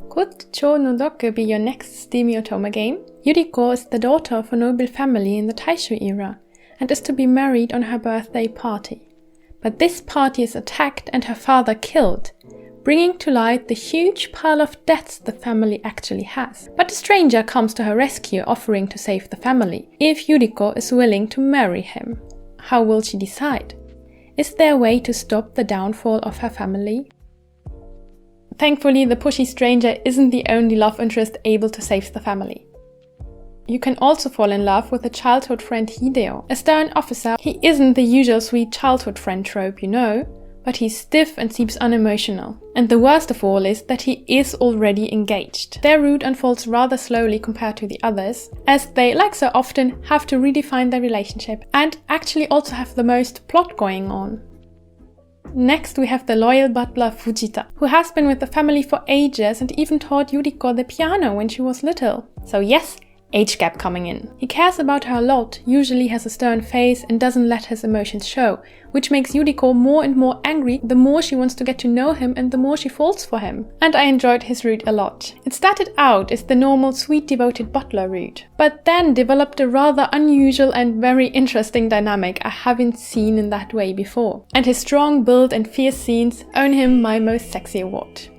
Could Cho no Doke be your next steamy otome game? Yuriko is the daughter of a noble family in the Taisho era and is to be married on her birthday party. But this party is attacked and her father killed, bringing to light the huge pile of debts the family actually has. But a stranger comes to her rescue, offering to save the family if Yuriko is willing to marry him. How will she decide? Is there a way to stop the downfall of her family? Thankfully, the pushy stranger isn't the only love interest able to save the family. You can also fall in love with a childhood friend Hideo. A stern officer, he isn't the usual sweet childhood friend trope, you know, but he's stiff and seems unemotional. And the worst of all is that he is already engaged. Their route unfolds rather slowly compared to the others, as they, like so often, have to redefine their relationship and actually also have the most plot going on. Next we have the loyal butler Fujita, who has been with the family for ages and even taught Yuriko the piano when she was little. So yes, age gap coming in. He cares about her a lot, usually has a stern face and doesn't let his emotions show, which makes Yuriko more and more angry the more she wants to get to know him and the more she falls for him. And I enjoyed his route a lot. It started out as the normal sweet devoted butler route, but then developed a rather unusual and very interesting dynamic I haven't seen in that way before. And his strong build and fierce scenes earn him my most sexy award.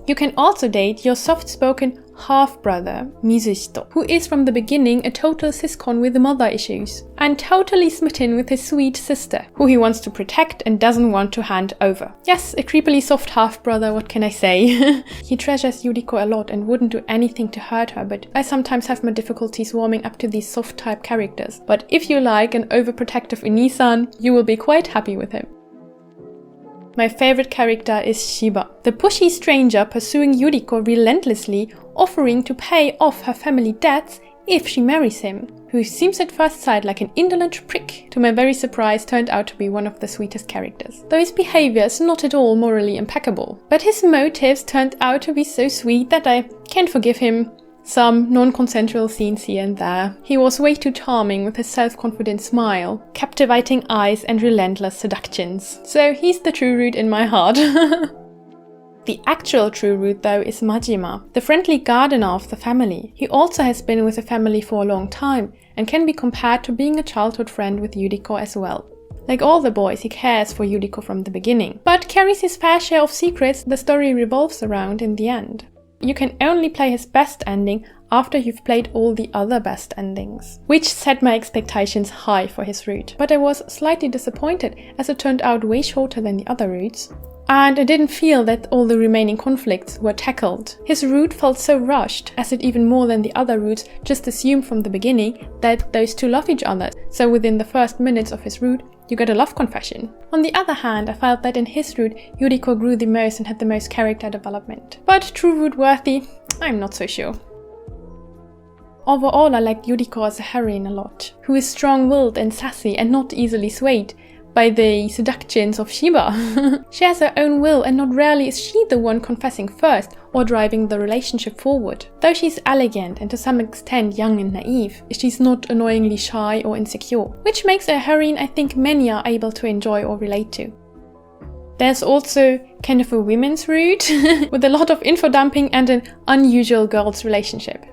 You can also date your soft-spoken half-brother, Mizuhito, who is from the beginning a total siscon with mother issues, and totally smitten with his sweet sister, who he wants to protect and doesn't want to hand over. Yes, a creepily soft half-brother, what can I say? He treasures Yuriko a lot and wouldn't do anything to hurt her, but I sometimes have my difficulties warming up to these soft-type characters. But if you like an overprotective Inisan, you will be quite happy with him. My favorite character is Shiba, the pushy stranger pursuing Yuriko relentlessly, offering to pay off her family debts if she marries him, who seems at first sight like an indolent prick, to my very surprise turned out to be one of the sweetest characters. Though his behavior is not at all morally impeccable, but his motives turned out to be so sweet that I can forgive him some non-consensual scenes here and there. He was way too charming with his self-confident smile, captivating eyes and relentless seductions. So he's the true root in my heart. The actual true root though is Majima, the friendly gardener of the family. He also has been with the family for a long time and can be compared to being a childhood friend with Yuriko as well. Like all the boys, he cares for Yuriko from the beginning, but carries his fair share of secrets the story revolves around in the end. You can only play his best ending after you've played all the other best endings, which set my expectations high for his route. But I was slightly disappointed as it turned out way shorter than the other routes. And I didn't feel that all the remaining conflicts were tackled. His route felt so rushed, as it even more than the other routes just assumed from the beginning that those two love each other. So within the first minutes of his route, you get a love confession. On the other hand, I felt that in his route, Yuriko grew the most and had the most character development. But true route worthy? I'm not so sure. Overall, I like Yuriko as a heroine a lot, who is strong-willed and sassy and not easily swayed by the seductions of Shiba. She has her own will and not rarely is she the one confessing first or driving the relationship forward. Though she's elegant and to some extent young and naive, she's not annoyingly shy or insecure, which makes her a heroine I think many are able to enjoy or relate to. There's also kind of a women's route with a lot of info dumping and an unusual girls' relationship.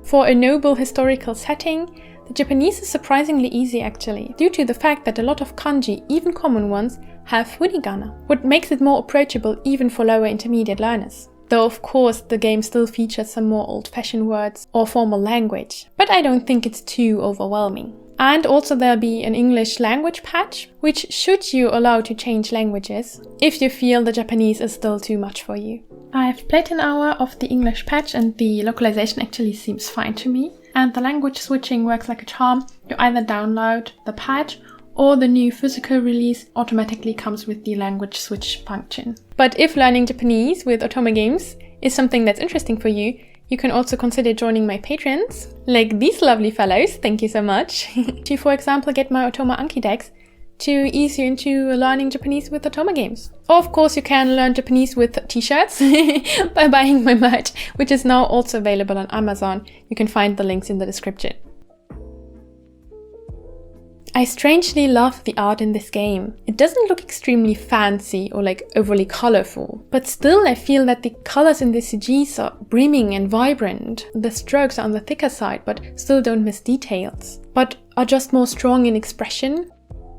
For a noble historical setting, the Japanese is surprisingly easy actually, due to the fact that a lot of kanji, even common ones, have furigana, what makes it more approachable even for lower intermediate learners. Though of course the game still features some more old-fashioned words or formal language, but I don't think it's too overwhelming. And also there'll be an English language patch, which should you allow to change languages, if you feel the Japanese is still too much for you. I've played an hour of the English patch and the localization actually seems fine to me. And the language switching works like a charm. You either download the patch or the new physical release automatically comes with the language switch function. But if learning Japanese with otome games is something that's interesting for you, you can also consider joining my patrons, like these lovely fellows, thank you so much, to for example get my Otome Anki decks to ease you into learning Japanese with otome games. Or of course you can learn Japanese with t-shirts by buying my merch, which is now also available on Amazon. You can find the links in the description. I strangely love the art in this game. It doesn't look extremely fancy or like overly colorful, but still I feel that the colors in the CGs are brimming and vibrant. The strokes are on the thicker side, but still don't miss details, but are just more strong in expression.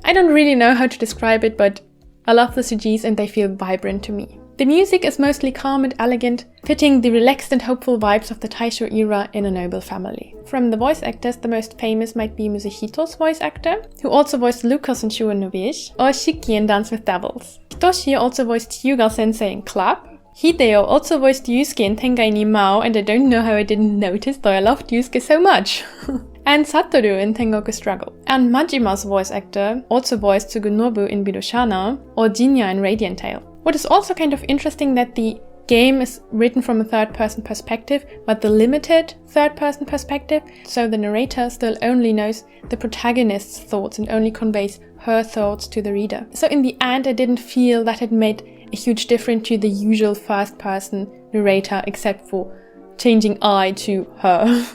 I don't really know how to describe it, but I love the CGs and they feel vibrant to me. The music is mostly calm and elegant, fitting the relaxed and hopeful vibes of the Taisho era in a noble family. From the voice actors, the most famous might be Musehito's voice actor, who also voiced Lucas in Shuo no Bish, or Shiki in Dance with Devils. Hitoshi also voiced Hyuga sensei in Club. Hideo also voiced Yusuke in Tengai ni Mao, and I don't know how I didn't notice, though I loved Yusuke so much. And Satoru in Tengoku Struggle. And Majima's voice actor also voiced Tsugunobu in Bidoshana, or Jinya in Radiant Tail. What is also kind of interesting that the game is written from a third-person perspective, but the limited third-person perspective, so the narrator still only knows the protagonist's thoughts and only conveys her thoughts to the reader. So in the end, I didn't feel that it made a huge difference to the usual first-person narrator, except for changing I to her.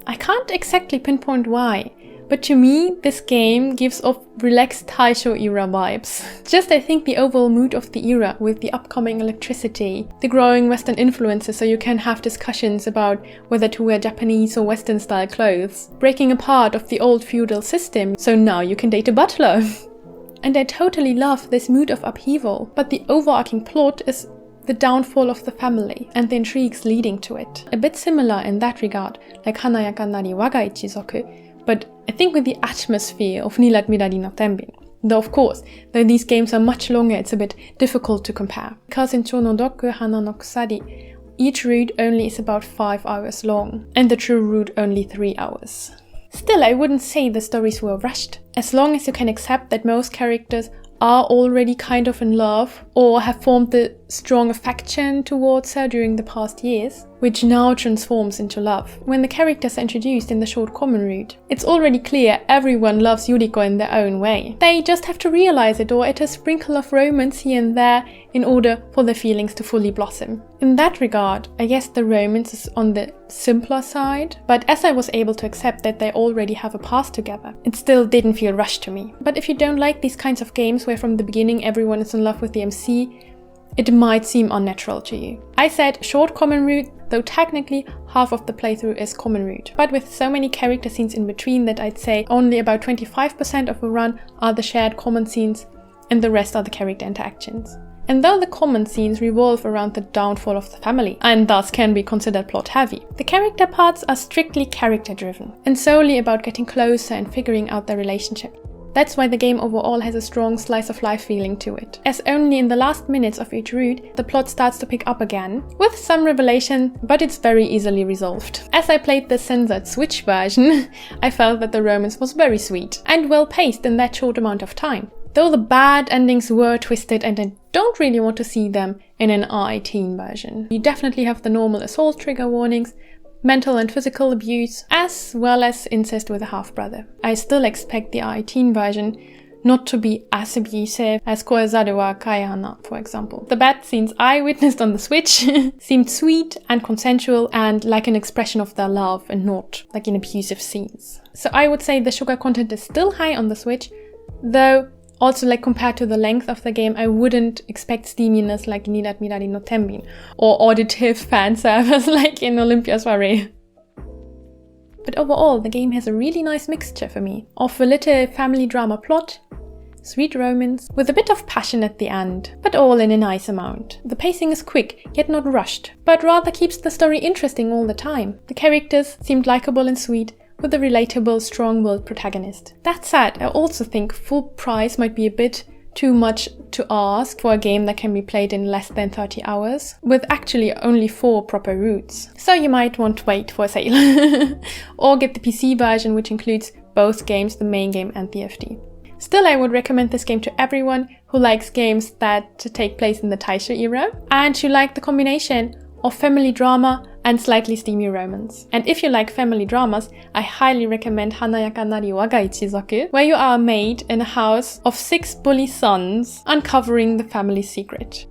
I can't exactly pinpoint why, but to me, this game gives off relaxed Taisho era vibes. Just I think the overall mood of the era with the upcoming electricity, the growing Western influences so you can have discussions about whether to wear Japanese or Western style clothes, breaking apart of the old feudal system, so now you can date a butler. And I totally love this mood of upheaval, but the overarching plot is the downfall of the family and the intrigues leading to it. A bit similar in that regard, like Hanayaka nari waga ichizoku, but I think with the atmosphere of Nilat Mirari no Tenbin. Though of course, though these games are much longer, it's a bit difficult to compare. Because in Chonodoku Hana no Kusari, each route only is about 5 hours long, and the true route only 3 hours. Still, I wouldn't say the stories were rushed, as long as you can accept that most characters are already kind of in love or have formed the strong affection towards her during the past years, which now transforms into love. When the characters are introduced in the short common route, it's already clear everyone loves Yuriko in their own way. They just have to realize it or add a sprinkle of romance here and there in order for their feelings to fully blossom. In that regard, I guess the romance is on the simpler side, but as I was able to accept that they already have a past together, it still didn't feel rushed to me. But if you don't like these kinds of games where from the beginning everyone is in love with the MC, it might seem unnatural to you. I said short common route, though technically half of the playthrough is common route, but with so many character scenes in between that I'd say only about 25% of a run are the shared common scenes and the rest are the character interactions. And though the common scenes revolve around the downfall of the family, and thus can be considered plot heavy, the character parts are strictly character driven, and solely about getting closer and figuring out their relationship. That's why the game overall has a strong slice of life feeling to it, as only in the last minutes of each route the plot starts to pick up again, with some revelation, but it's very easily resolved. As I played the censored Switch version, I felt that the romance was very sweet, and well paced in that short amount of time. Though the bad endings were twisted and I don't really want to see them in an R18 version. You definitely have the normal assault trigger warnings, mental and physical abuse, as well as incest with a half-brother. I still expect the R18 version not to be as abusive as Koezaru wa Kaihana, for example. The bad scenes I witnessed on the Switch seemed sweet and consensual and like an expression of their love and not like in abusive scenes. So I would say the sugar content is still high on the Switch, though also, like compared to the length of the game, I wouldn't expect steaminess like Nidat Mirari no Tenbin, or auditive fan service like in Olympia Soiree. But overall, the game has a really nice mixture for me of a little family drama plot, sweet romance, with a bit of passion at the end, but all in a nice amount. The pacing is quick, yet not rushed, but rather keeps the story interesting all the time. The characters seemed likable and sweet, with a relatable, strong-willed protagonist. That said, I also think full price might be a bit too much to ask for a game that can be played in less than 30 hours, with actually only 4 proper routes. So you might want to wait for a sale. Or get the PC version, which includes both games, the main game and the FD. Still, I would recommend this game to everyone who likes games that take place in the Taisho era, and who like the combination of family drama and slightly steamy romance. And if you like family dramas, I highly recommend Hanayaka nari waga ichizoku, where you are a maid in a house of 6 bully sons uncovering the family secret.